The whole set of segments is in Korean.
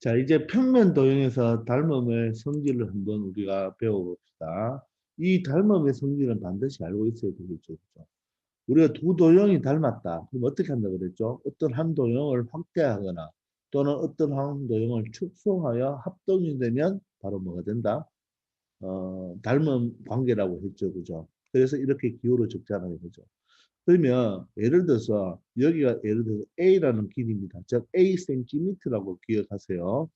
자, 이제 평면 도형에서 닮음의 성질을 한번 우리가 배워봅시다. 이 닮음의 성질은 반드시 알고 있어야 되겠죠. 그죠? 우리가 두 도형이 닮았다. 그럼 어떻게 한다 그랬죠? 어떤 한 도형을 확대하거나 또는 어떤 한 도형을 축소하여 합동이 되면 바로 뭐가 된다? 닮음 관계라고 했죠. 그죠? 그래서 이렇게 기호로 적잖아요. 그죠? 그러면 예를 들어서 여기가 예를 들어서 A라는 길이입니다. 즉 A cm라고 기억하세요.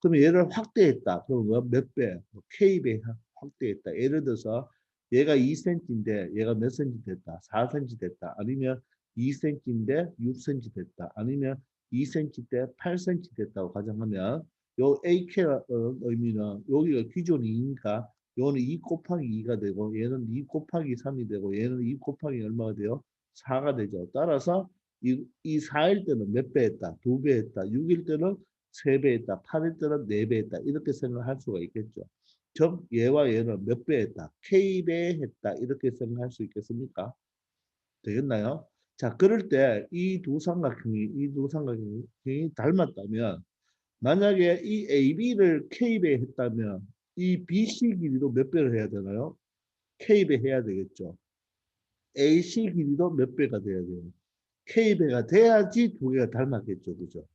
그러면 얘를 확대했다. 그러면 몇 배? 뭐 K배 확대했다. 예를 들어서 얘가 2cm인데 얘가 몇 cm 됐다? 4cm 됐다. 아니면 2cm인데 6cm 됐다. 아니면 2cm 대 8cm 됐다고 가정하면 요 AK라는 의미는 여기가 기존이 2니까 요거는 2 곱하기 2가 되고 얘는 2 곱하기 3이 되고 얘는 2 곱하기 얼마가 돼요? 4가 되죠. 따라서 이 4일 때는 몇 배 했다? 2배 했다. 6일 때는 3배 했다. 8일 때는 4배 했다. 이렇게 생각할 수가 있겠죠. 즉 얘와 얘는 몇 배 했다? K배 했다. 이렇게 생각할 수 있겠습니까? 되겠나요? 자, 그럴 때 이 두 삼각형이 닮았다면 만약에 이 AB를 K배 했다면 이 BC 길이도 몇 배를 해야 되나요? K배 해야 되겠죠. AC 길이도 몇 배가 돼야 돼요? K배가 돼야지 두 개가 닮았겠죠. 그죠?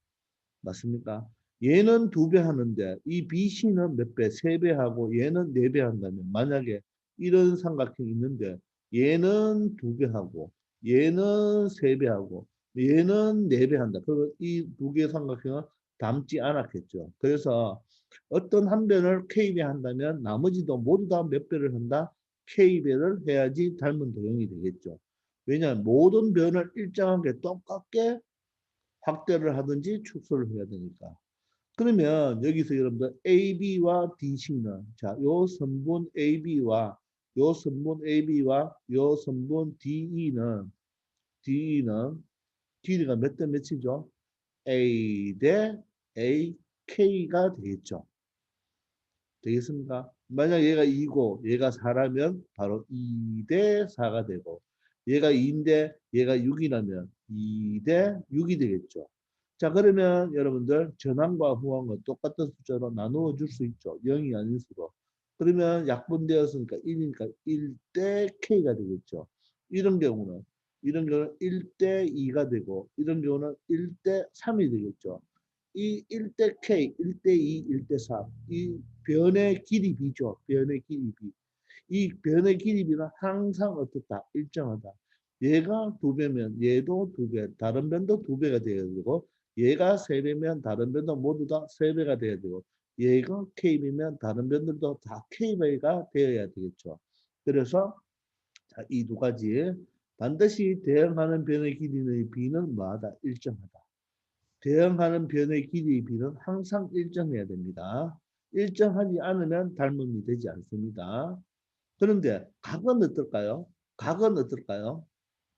맞습니까? 얘는 2배 하는데 이 BC는 몇 배? 3배 하고 얘는 4배 한다면 만약에 이런 삼각형이 있는데 얘는 2배 하고 얘는 3배 하고 얘는 4배 한다. 그러면 이 두 개의 삼각형은 닮지 않았겠죠. 그래서 어떤 한 변을 K배 한다면 나머지도 모두 다 몇 배를 한다? K배를 해야지 닮은 도형이 되겠죠. 왜냐하면 모든 변을 일정하게 똑같게 확대를 하든지 축소를 해야 되니까. 그러면 여기서 여러분들 AB와 DC는 자, 요 선분 AB와 요 선분 AB와 요 선분 DE는 길이가 몇 대 몇이죠? A 대 AK가 되겠죠. 되겠습니까? 만약 얘가 2고 얘가 4라면 바로 2 대 4가 되고 얘가 2인데 얘가 6이라면 2 대 6이 되겠죠. 자, 그러면 여러분들 전항과 후항은 똑같은 숫자로 나누어 줄 수 있죠. 0이 아닐수록. 그러면 약분되었으니까 1이니까 1 대 K가 되겠죠. 이런 경우는 1 대 2가 되고 이런 경우는 1 대 3이 되겠죠. 이 1대 K, 1대 2, 1대 3. 이 변의 길이 비죠. 변의 길이 비. 이 변의 길이 비는 항상 어떻다? 일정하다. 얘가 2배면 얘도 2배, 다른 변도 2배가 되어야 되고 얘가 3배면 다른 변도 모두 다 3배가 되어야 되고 얘가 K이면 다른 변들도 다 K배가 되어야 되겠죠. 그래서 이 두 가지 반드시 대응하는 변의 길이의 비는 뭐하다? 일정하다. 대응하는 변의 길이의 비는 항상 일정해야 됩니다. 일정하지 않으면 닮음이 되지 않습니다. 그런데 각은 어떨까요? 각은 어떨까요?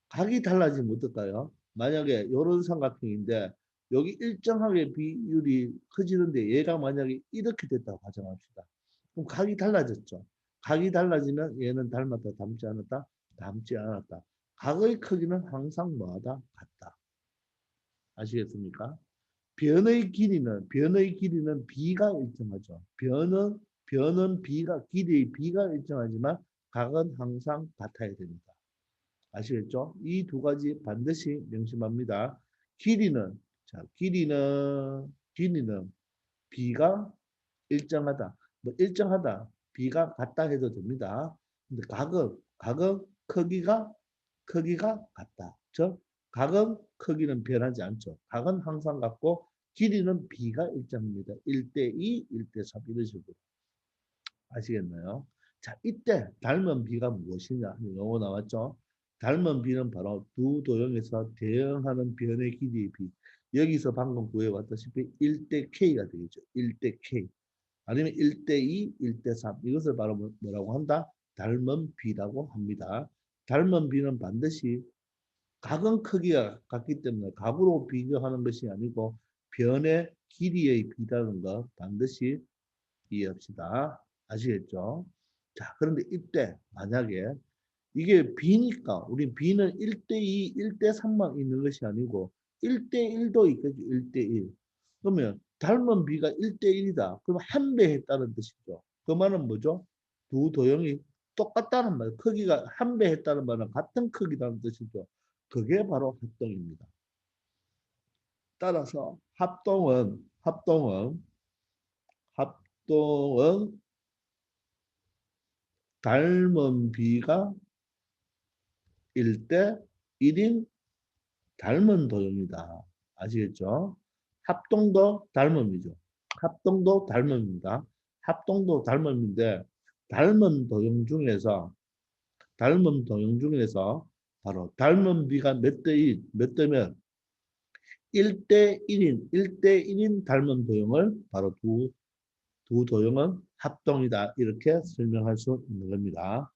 각이 달라지면 어떨까요? 만약에 이런 삼각형인데 여기 일정하게 비율이 커지는데 얘가 만약에 이렇게 됐다고 가정합시다. 그럼 각이 달라졌죠. 각이 달라지면 얘는 닮았다, 닮지 않았다, 닮지 않았다. 각의 크기는 항상 뭐하다? 같다. 아시겠습니까? 변의 길이는 B가 일정하죠. 변은 길이의 B가 일정하지만 각은 항상 같아야 됩니다. 아시겠죠? 이 두 가지 반드시 명심합니다. 길이는, 길이는 B가 일정하다. 뭐 일정하다. B가 같다 해도 됩니다. 근데 각은 크기가 같다. 즉, 각은 크기는 변하지 않죠. 각은 항상 같고, 길이는 B가 일정합니다. 1대2, 1대3 이런 식으로. 아시겠나요? 자, 이때 닮은 B가 무엇이냐? 영어 나왔죠? 닮은 B는 바로 두 도형에서 대응하는 변의 길이의 B. 여기서 방금 구해왔다시피 1대 K가 되겠죠. 1대 K. 아니면 1대2, 1대3. 이것을 바로 뭐라고 한다? 닮은 B라고 합니다. 닮은 B는 반드시 각은 크기가 같기 때문에 각으로 비교하는 것이 아니고 변의 길이의 B라는 거 반드시 이해합시다. 아시겠죠? 자, 그런데 이때 만약에 이게 B니까 우리 B는 1대2, 1대3만 있는 것이 아니고 1대1도 있겠죠. 1대1. 그러면 닮은 B가 1대1이다. 그럼 한 배 했다는 뜻이죠. 그 말은 뭐죠? 두 도형이 똑같다는 말. 크기가 한 배 했다는 말은 같은 크기라는 뜻이죠. 그게 바로 합동입니다. 따라서 합동은 닮은 B가 1대 1인 닮은 도형이다. 아시겠죠? 합동도 닮음이죠. 합동도 닮음입니다. 합동도 닮음인데 닮은 도형 중에서 바로 닮은 B가 몇 대 1, 몇 대면 1대1인 닮은 도형을 바로 두 도형은 합동이다. 이렇게 설명할 수 있는 겁니다.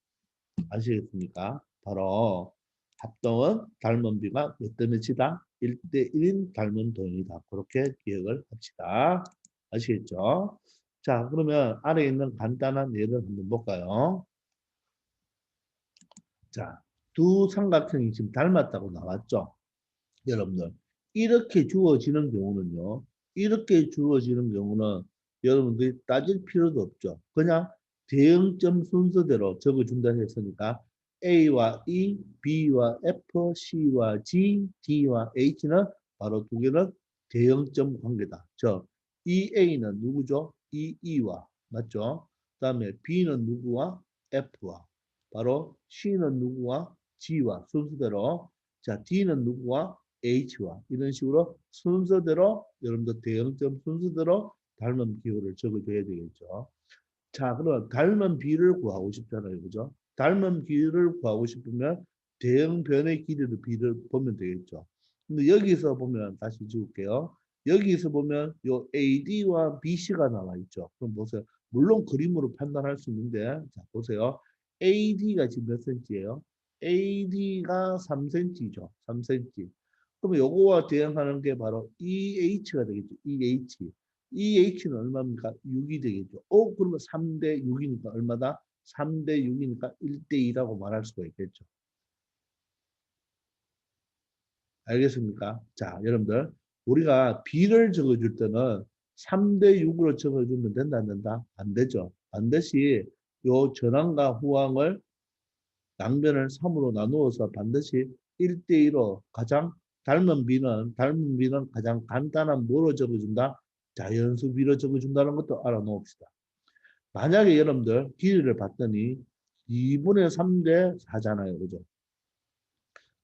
아시겠습니까? 바로 합동은 닮은 B가 몇 대 몇이다? 1대1인 닮은 도형이다. 그렇게 기억을 합시다. 아시겠죠? 자, 그러면 아래에 있는 간단한 예를 한번 볼까요? 자, 두 삼각형이 지금 닮았다고 나왔죠? 여러분들. 이렇게 주어지는 경우는 여러분들이 따질 필요도 없죠. 그냥 대응점 순서대로 적어준다 했으니까 A와 E, B와 F, C와 G, D와 H는 바로 두 개는 대응점 관계다. EA는 누구죠? EE와 맞죠? 그 다음에 B는 누구와? F와 바로 C는 누구와? G와 순서대로 자 D는 누구와? H와 이런 식으로 순서대로 여러분들 대응점 순서대로 닮은 기호를 적어줘야 되겠죠. 자, 그럼 닮은 비를 구하고 싶잖아요. 그죠? 닮은 비를 구하고 싶으면 대응변의 길이를 비를 보면 되겠죠. 근데 여기서 보면 다시 지울게요. 여기서 보면 요 AD와 BC가 나와 있죠. 그럼 보세요. 물론 그림으로 판단할 수 있는데 자, 보세요. AD가 지금 몇 cm예요? AD가 3cm죠. 3cm. 그럼 요거와 대응하는 게 바로 EH가 되겠죠. EH. EH는 얼마입니까? 6이 되겠죠. 그러면 3대 6이니까 얼마다? 3대 6이니까 1대 2라고 말할 수가 있겠죠. 알겠습니까? 자, 여러분들. 우리가 B를 적어줄 때는 3대 6으로 적어주면 된다, 안 된다? 안 되죠. 반드시 요 전항과 후항을 양변을 3으로 나누어서 반드시 1대2로 가장 닮은 B는 가장 간단한 뭐로 적어준다? 자연수 B로 적어준다는 것도 알아놓읍시다. 만약에 여러분들 길이를 봤더니 2분의 3대 4잖아요. 그죠?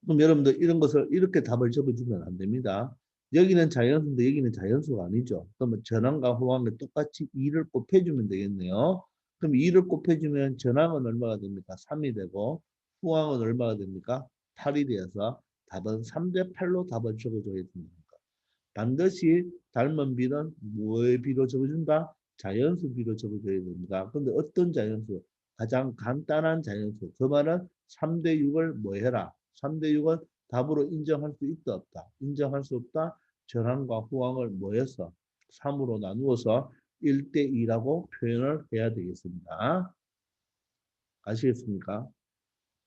그럼 여러분들 이런 것을 이렇게 답을 적어주면 안 됩니다. 여기는 자연수인데 여기는 자연수가 아니죠. 그러면 전항과 후항에 똑같이 2를 곱해주면 되겠네요. 그럼 2를 곱해주면 전항은 얼마가 됩니까? 3이 되고 후항은 얼마가 됩니까? 8이 되어서 답은 3대 8로 답을 적어줘야 됩니다. 반드시 닮은 비는 뭐의 비로 적어준다? 자연수 비로 적어줘야 됩니다. 근데 어떤 자연수? 가장 간단한 자연수. 그 말은 3대 6을 뭐 해라? 3대 6은 답으로 인정할 수 있다 없다. 인정할 수 없다. 전항과 후항을 뭐 해서 3으로 나누어서 1대 2라고 표현을 해야 되겠습니다. 아시겠습니까?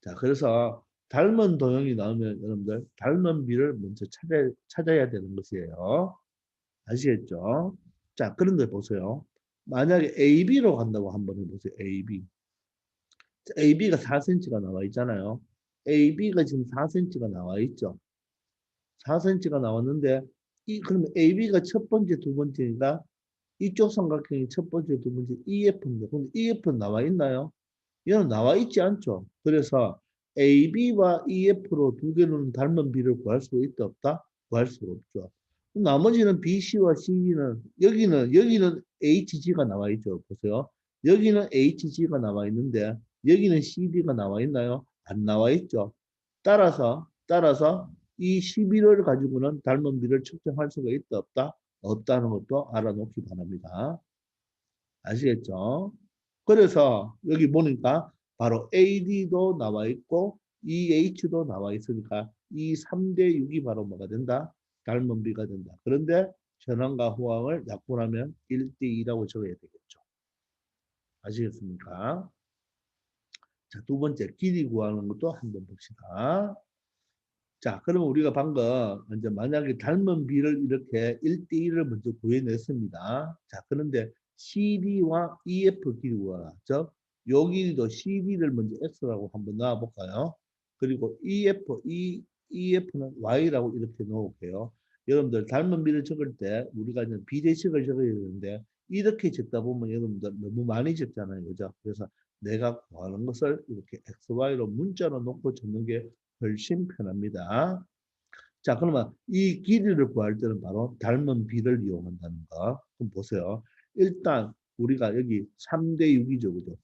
자, 그래서 닮은 도형이 나오면 여러분들 닮은 비를 먼저 찾아야 되는 것이에요. 아시겠죠? 자, 그런데 보세요. 만약에 AB로 간다고 한번 해보세요. AB. AB가 4cm가 나와 있잖아요. AB가 지금 4cm가 나와 있죠. 4cm가 나왔는데, 그러면 AB가 첫 번째, 두 번째니까 이쪽 삼각형이 첫 번째, 두 번째 EF인데, 근데 EF는 나와 있나요? 얘는 나와 있지 않죠. 그래서 AB와 EF로 두 개는 닮은 비를 구할 수 있다 없다? 구할 수 없죠. 나머지는 BC와 CD는 여기는 HG가 나와 있죠. 보세요. 여기는 HG가 나와 있는데 여기는 CD가 나와 있나요? 안 나와 있죠. 따라서 이 11을 가지고는 닮은 비를 측정할 수가 있다 없다? 없다는 것도 알아놓기 바랍니다. 아시겠죠? 그래서 여기 보니까 바로 AD도 나와 있고 EH도 나와 있으니까 이 3대 6이 바로 뭐가 된다? 닮은 비가 된다. 그런데 전항과 후항을 약분하면 1대 2라고 적어야 되겠죠. 아시겠습니까? 자, 두 번째 길이 구하는 것도 한번 봅시다. 자, 그러면 우리가 방금 이제 만약에 닮은 비를 이렇게 1대1을 먼저 구해냈습니다. 자, 그런데 CD와 EF 길이와 즉, 요 길이도 CD를 먼저 X라고 한번 놔볼까요? 그리고 EF는 Y라고 이렇게 넣을게요. 여러분들 닮은 비를 적을 때 우리가 이제 비례식을 적어야 되는데 이렇게 적다 보면 여러분들 너무 많이 적잖아요. 그죠? 그래서 내가 구하는 것을 이렇게 XY로 문자로 놓고 적는 게 훨씬 편합니다. 자, 그러면 이 길이를 구할 때는 바로 닮은 비를 이용한다는 거. 그럼 보세요. 일단 우리가 여기 3대 6이죠. 그죠?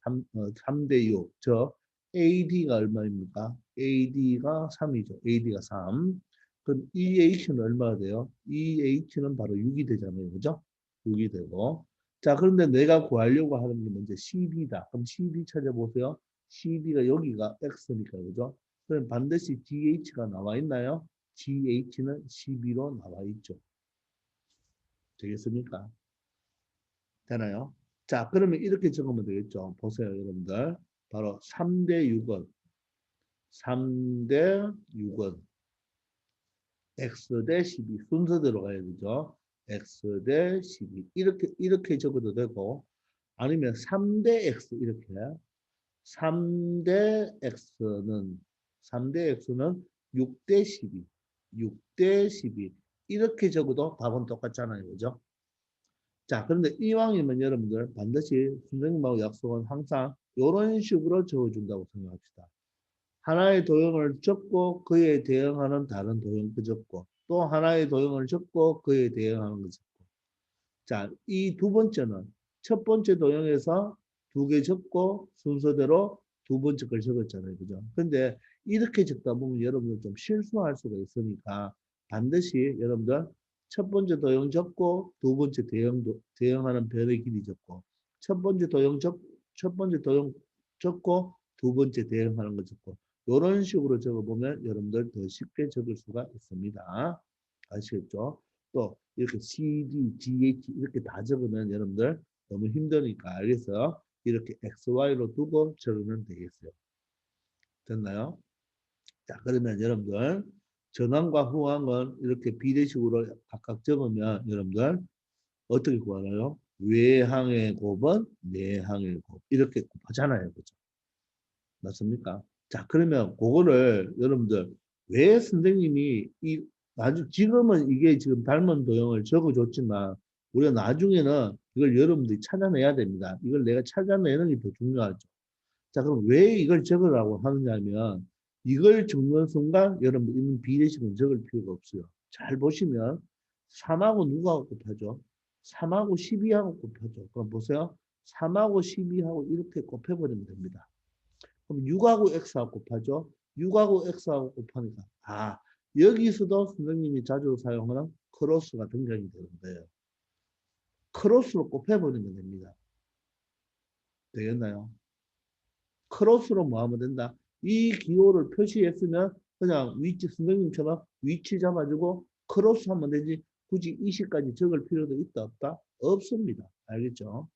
3대 6. 저 AD가 얼마입니까? AD가 3이죠. AD가 3. 그럼 EH는 얼마가 돼요? EH는 바로 6이 되잖아요. 그죠? 6이 되고. 자, 그런데 내가 구하려고 하는 게 먼저 CD다. 그럼 CD 찾아보세요. CD가 여기가 X니까. 그죠? 그럼 반드시 GH가 나와 있나요? GH는 12로 나와 있죠. 되겠습니까? 되나요? 자, 그러면 이렇게 적으면 되겠죠. 보세요, 여러분들. 바로 3대 6은 3대 6은 X 대 12 순서대로 가야 되죠. X 대 12 이렇게 적어도 되고 아니면 3대 X 이렇게 3대 X는 6대 12 6대 12 이렇게 적어도 답은 똑같잖아요. 그죠? 자, 그런데 이왕이면 여러분들 반드시 선생님하고 약속은 항상 이런 식으로 적어준다고 생각합시다. 하나의 도형을 적고 그에 대응하는 다른 도형도 적고 또 하나의 도형을 적고 그에 대응하는 거 적고 자, 이 두 번째는 첫 번째 도형에서 두 개 적고 순서대로 두 번째 걸 적었잖아요. 그죠? 근데 이렇게 적다 보면 여러분들 좀 실수할 수가 있으니까 반드시 여러분들 첫 번째 도형 적고 두 번째 대응하는 변의 길이 적고 첫 번째 도형 적고 두 번째 대응하는 거 적고 이런 식으로 적어보면 여러분들 더 쉽게 적을 수가 있습니다. 아시겠죠? 또 이렇게 CD, GH 이렇게 다 적으면 여러분들 너무 힘드니까 알겠어요? 이렇게 XY로 두고 적으면 되겠어요. 됐나요? 자, 그러면 여러분들 전항과 후항은 이렇게 비례식으로 각각 적으면 여러분들 어떻게 구하나요? 외항의 곱은 내항의 곱 이렇게 곱하잖아요. 그죠? 맞습니까? 자, 그러면 그거를 여러분들 왜 선생님이 지금은 이게 지금 닮은 도형을 적어줬지만 우리가 나중에는 이걸 여러분들이 찾아내야 됩니다. 이걸 내가 찾아내는 게 더 중요하죠. 자, 그럼 왜 이걸 적으라고 하느냐면 이걸 적는 순간 여러분들 이런 비례식은 적을 필요가 없어요. 잘 보시면 3하고 누구하고 곱하죠? 3하고 12하고 곱하죠. 그럼 보세요. 3하고 12하고 이렇게 곱해버리면 됩니다. 그럼 6하고 x하고 곱하죠. 6하고 x하고 곱하니까 여기서도 선생님이 자주 사용하는 크로스가 등장이 되는 거예요. 크로스로 곱해버리면 됩니다. 되겠나요? 크로스로 뭐 하면 된다? 이 기호를 표시했으면 그냥 위치 선생님처럼 위치 잡아주고 크로스 하면 되지 굳이 이 시까지 적을 필요도 있다 없다? 없습니다. 알겠죠?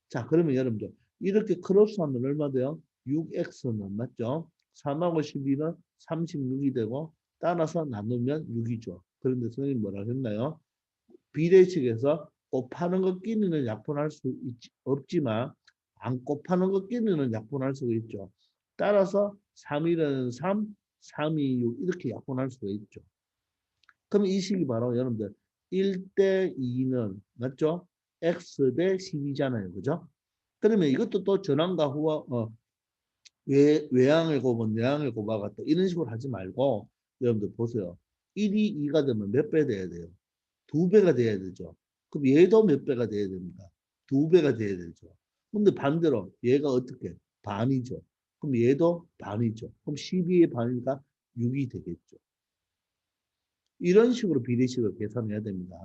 자, 그러면 여러분들 이렇게 크로스 하면 얼마 돼요? 6x는 맞죠? 3하고 12는 36이 되고 따라서 나누면 6이죠. 그런데 선생님 뭐라 했나요? 비례식에서 곱하는 것끼리는 약분할 수 없지만 안 곱하는 것끼리는 약분할 수가 있죠. 따라서 3일은 3, 3이 6 이렇게 약분할 수가 있죠. 그럼 이 식이 바로 여러분들 1대 2는 맞죠? x 대 10이잖아요. 그죠? 그러면 이것도 또 전항과 후와 외항을 곱은 내항을 곱하가 또 이런 식으로 하지 말고 여러분들 보세요. 1이 2가 되면 몇 배 돼야 돼요? 2배가 돼야 되죠. 그럼 얘도 몇 배가 돼야 됩니까? 2배가 돼야 되죠. 근데 반대로 얘가 어떻게? 반이죠. 그럼 얘도 반이죠. 그럼 12의 반이니까 6이 되겠죠. 이런 식으로 비례식을 계산해야 됩니다.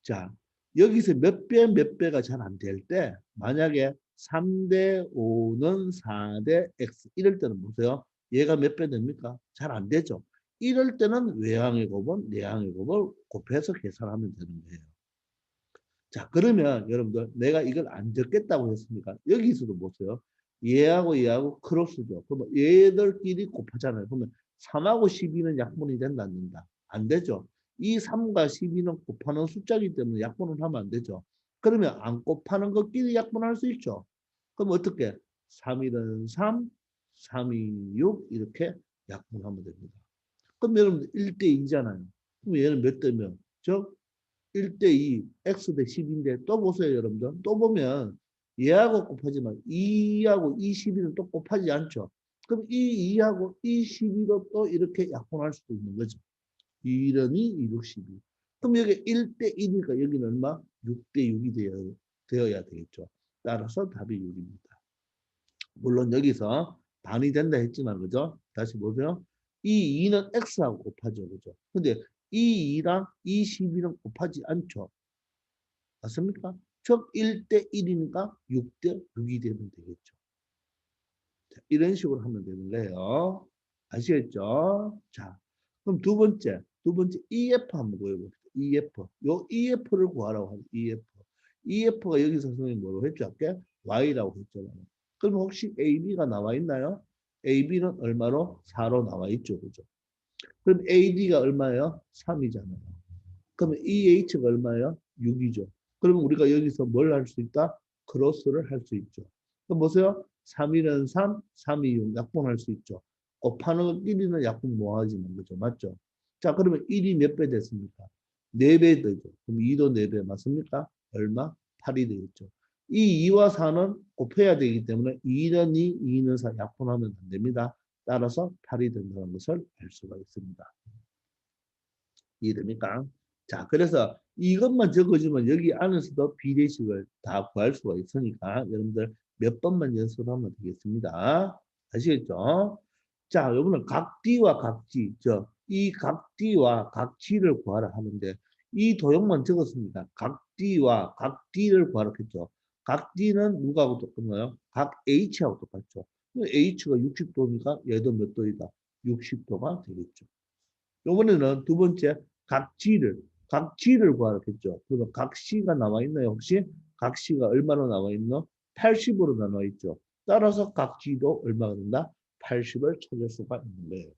자, 여기서 몇 배가 잘 안 될 때 만약에 3대 5는 4대 x 이럴 때는 보세요. 얘가 몇 배 됩니까? 잘 안 되죠. 이럴 때는 외항의 곱은 내항의 곱을 곱해서 계산하면 되는 거예요. 자, 그러면 여러분들 내가 이걸 안 적겠다고 했으니까 여기서도 보세요. 얘하고 얘하고 크로스죠. 그러면 얘들끼리 곱하잖아요. 그러면 3하고 12는 약분이 된다, 안 된다? 안 되죠. 이 3과 12는 곱하는 숫자이기 때문에 약분을 하면 안 되죠. 그러면 안 곱하는 것끼리 약분할 수 있죠. 그럼 어떻게? 3일은 3, 3이 6 이렇게 약분하면 됩니다. 그럼 여러분들 1대 2잖아요. 그럼 얘는 몇 대 몇? 즉 1대 2, x 대 10인데 또 보세요, 여러분들. 또 보면 얘하고 곱하지만 2하고 22는 또 곱하지 않죠. 그럼 이 2하고 이 12로 또 이렇게 약분할 수도 있는 거죠. 2는 2, 2, 6, 12. 그럼 여기 1대 1이니까 여기는 얼마? 6대 6이 되어야 되겠죠. 따라서 답이 6입니다. 물론 여기서 반이 된다 했지만, 그죠? 다시 보세요. 이 2는 x하고 곱하죠, 그죠? 근데 이 2랑 이 12는 곱하지 않죠. 맞습니까? 즉 1대 1이니까 6대 6이 되면 되겠죠. 자, 이런 식으로 하면 되는 거예요. 아시겠죠? 자, 그럼 두 번째 EF 한번 보여봅시다. EF. 요 EF를 구하라고 하죠. EF. EF가 여기서 선생님 뭐라고 했죠? 아까 Y라고 했잖아요. 그럼 혹시 AB가 나와 있나요? AB는 얼마로? 4로 나와 있죠. 그죠? 그럼 AD가 얼마예요? 3이잖아요. 그러면 EH가 얼마예요? 6이죠. 그러면 우리가 여기서 뭘 할 수 있다? 크로스를 할 수 있죠. 그럼 보세요. 3일은 3, 3이 6 약분할 수 있죠. 곱하는 것 1이는 약분 뭐 하지만 그죠? 맞죠? 자, 그러면 1이 몇 배 됐습니까? 4배 되죠. 그럼 2도 4배 맞습니까? 얼마? 8이 되겠죠. 이 2와 4는 곱해야 되기 때문에 2는 2, 2는 4 약분하면 안 됩니다. 따라서 8이 된다는 것을 알 수가 있습니다. 이해됩니까? 자, 그래서 이것만 적어주면 여기 안에서도 비례식을 다 구할 수가 있으니까 여러분들 몇 번만 연습하면 되겠습니다. 아시겠죠? 자, 여러분은 각D와 각G, 이 각D와 각G를 구하라 하는데 이 도형만 적었습니다. 각D와 각D를 구하라 했죠. 각D는 누구하고 똑같나요? 각 H하고 똑같죠. H가 60도니까 얘도 몇 도이다? 60도가 되겠죠. 요번에는 두 번째 각지를 구하라 했죠. 그러면 각시가 나와 있나요? 혹시 각시가 얼마로 나와 있노? 80으로 나와 있죠. 따라서 각지도 얼마가 된다? 80을 찾을 수가 있는 거예요.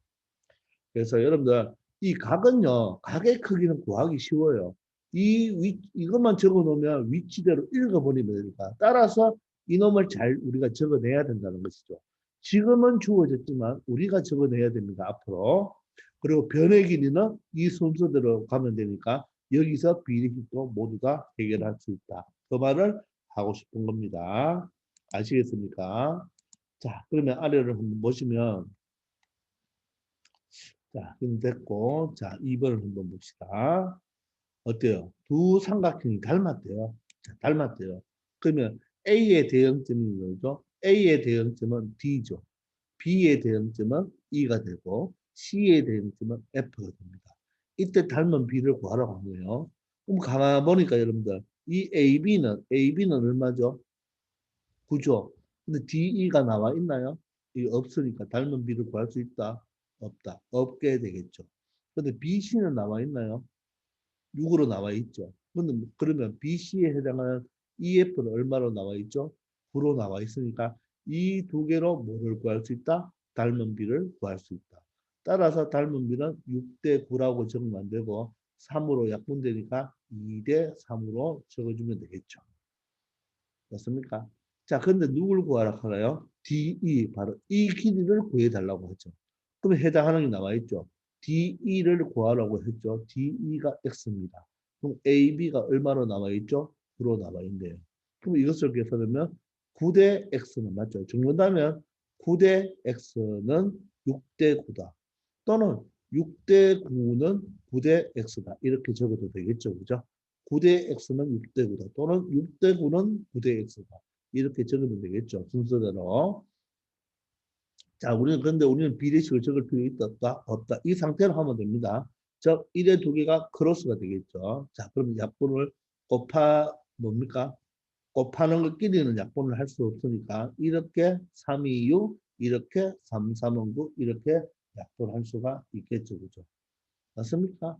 그래서 여러분들 이 각은요, 각의 크기는 구하기 쉬워요. 이것만 적어 놓으면 위치대로 읽어버리면 되니까. 따라서 이놈을 잘 우리가 적어내야 된다는 것이죠. 지금은 주어졌지만 우리가 적어내야 됩니다. 앞으로. 그리고 변의 길이는 이 순서대로 가면 되니까 여기서 비례식도 모두 다 해결할 수 있다. 그 말을 하고 싶은 겁니다. 아시겠습니까? 자, 그러면 아래를 한번 보시면 자, 그럼 됐고. 자, 2번을 한번 봅시다. 어때요? 두 삼각형이 닮았대요. 자, 닮았대요. 그러면 A의 대형점이 뭐죠? A의 대형점은 D죠. B의 대형점은 E가 되고 C의 대형점은 F가 됩니다. 이때 닮은 B를 구하라고 한 거예요. 그럼 가만 보니까 여러분들 이 AB는 얼마죠? 9죠. 근데 DE가 나와 있나요? 이 없으니까 닮은 B를 구할 수 있다? 없다. 없게 되겠죠. 근데 BC는 나와 있나요? 6으로 나와 있죠. 그러면 BC에 해당하는 EF는 얼마로 나와 있죠? 9로 나와 있으니까 이 두 개로 뭐를 구할 수 있다? 닮은 B를 구할 수 있다. 따라서 닮은 B는 6대 9라고 적으면 안 되고 3으로 약분되니까 2대 3으로 적어주면 되겠죠. 맞습니까? 자, 근데 누굴 구하라 하나요? DE, 바로 이 길이를 구해달라고 하죠. 그러면 해당하는 게 나와 있죠. DE를 구하라고 했죠. DE가 X입니다. 그럼 AB가 얼마로 나와 있죠? 9로 나와 있네요. 그럼 이것을 계산하면 9대 X는 맞죠? 정문다면 9대 X는 6대 9다. 또는 6대 9는 9대 X다. 이렇게 적어도 되겠죠. 그죠? 9대 X는 6대 9다. 또는 6대 9는 9대 X다. 이렇게 적으면 되겠죠. 순서대로. 자, 우리는 비례식을 적을 필요 있다, 없다? 없다. 이 상태로 하면 됩니다. 즉, 1의 두 개가 크로스가 되겠죠. 자, 그럼 약분을 뭡니까? 곱하는 것끼리는 약분을 할 수 없으니까, 이렇게 3, 2, 6, 이렇게 3, 3, 9, 이렇게 약분할 수가 있겠죠. 그죠? 맞습니까?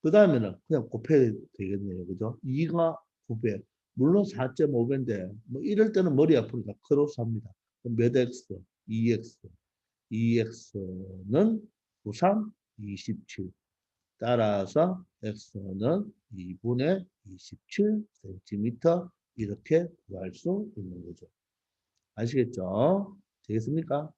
그 다음에는 그냥 곱해야 되겠네요. 그죠? 2가 9배. 물론 4.5배인데, 뭐 이럴 때는 머리 아프니까 크로스 합니다. 그럼 몇 x? 2x. 2x는 9, 3, 27. 따라서 x는 2분의 27cm 이렇게 구할 수 있는 거죠. 아시겠죠? 되겠습니까?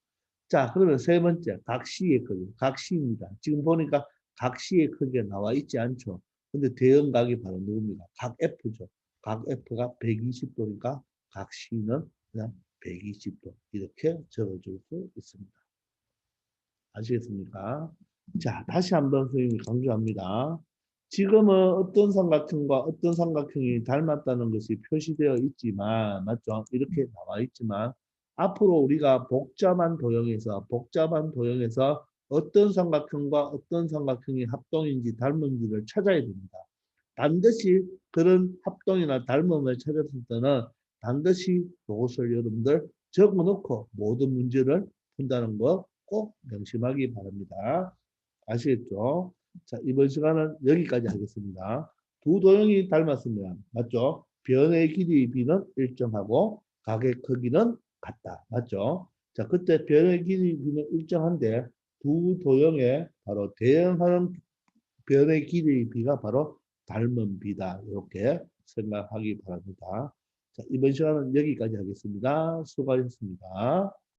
자, 그러면 세 번째, 각시의 크기. 각시입니다. 지금 보니까 각시의 크기가 나와 있지 않죠? 근데 대형각이 바로 누굽니까? 각 F죠. 각 F가 120도니까 각시는 그냥 120도. 이렇게 적어줄 수 있습니다. 아시겠습니까? 자, 다시 한번 선생님이 강조합니다. 지금은 어떤 삼각형과 어떤 삼각형이 닮았다는 것이 표시되어 있지만, 맞죠? 이렇게 나와 있지만, 앞으로 우리가 복잡한 도형에서 어떤 삼각형과 어떤 삼각형이 합동인지 닮은지를 찾아야 됩니다. 반드시 그런 합동이나 닮음을 찾았을 때는 반드시 그것을 여러분들 적어놓고 모든 문제를 푼다는 거 꼭 명심하기 바랍니다. 아시겠죠? 자, 이번 시간은 여기까지 하겠습니다. 두 도형이 닮았으면, 맞죠? 변의 길이 b는 일정하고 각의 크기는 같다. 맞죠? 자, 그때 변의 길이 b는 일정한데 두 도형의 바로 대응하는 변의 길이 b가 바로 닮은 b다. 이렇게 생각하기 바랍니다. 자, 이번 시간은 여기까지 하겠습니다. 수고하셨습니다.